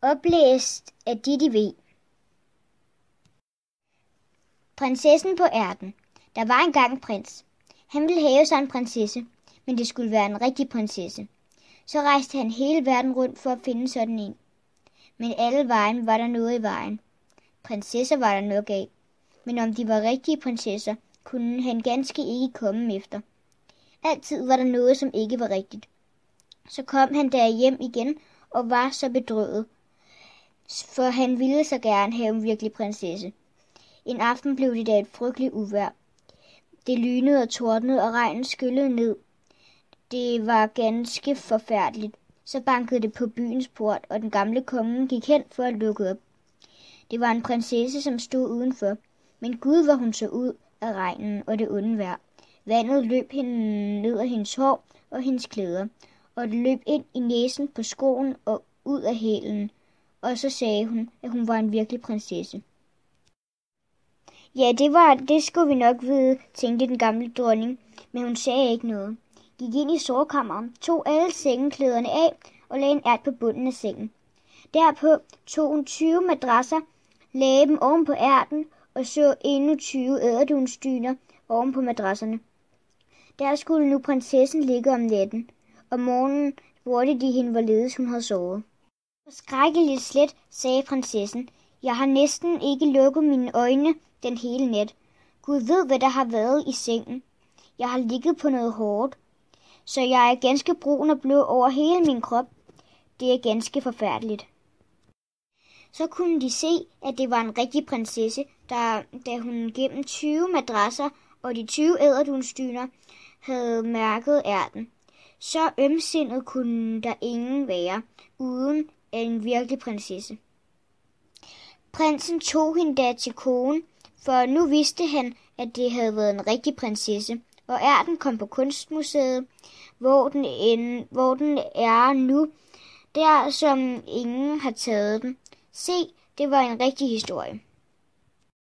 Oplæst af Didi V. Prinsessen på ærten. Der var engang en prins. Han ville have sig en prinsesse, men det skulle være en rigtig prinsesse. Så rejste han hele verden rundt for at finde sådan en. Men alle vejen var der noget i vejen. Prinsesser var der nok af, men om de var rigtige prinsesser, kunne han ganske ikke komme efter. Altid var der noget, som ikke var rigtigt. Så kom han der hjem igen og var så bedrøvet, for han ville så gerne have en virkelig prinsesse. En aften blev det da et frygteligt uvejr. Det lynede og tordnede, og regnen skyllede ned. Det var ganske forfærdeligt. Så bankede det på byens port, og den gamle konge gik hen for at lukke op. Det var en prinsesse, som stod udenfor, men Gud var hun så ud af regnen og det onde vejr. Vandet løb hende ned af hendes hår og hendes klæder, og det løb ind i næsen, på skoen og ud af hælen, og så sagde hun, at hun var en virkelig prinsesse. Ja, det skulle vi nok vide, tænkte den gamle dronning, men hun sagde ikke noget. Gik ind i sovekammeret, tog alle sengeklæderne af og lagde en ært på bunden af sengen. Derpå tog hun 20 madrasser, lagde dem oven på ærten og så endnu 20 æderdunsdyner oven på madrasserne. Der skulle nu prinsessen ligge om natten. Om morgenen spurgte de hende, hvorledes hun havde sovet. Forskrækkeligt slet, sagde prinsessen. Jeg har næsten ikke lukket mine øjne den hele nat. Gud ved, hvad der har været i sengen. Jeg har ligget på noget hårdt, så jeg er ganske brun og blød over hele min krop. Det er ganske forfærdeligt. Så kunne de se, at det var en rigtig prinsesse, da hun gennem 20 madrasser og de 20 æderdunsdyner havde mærket ærten. Så ømsindet kunne der ingen være, uden en virkelig prinsesse. Prinsen tog hende da til kone, for nu vidste han, at det havde været en rigtig prinsesse, og ærten kom på kunstmuseet, hvor den er nu, der som ingen har taget den. Se, det var en rigtig historie.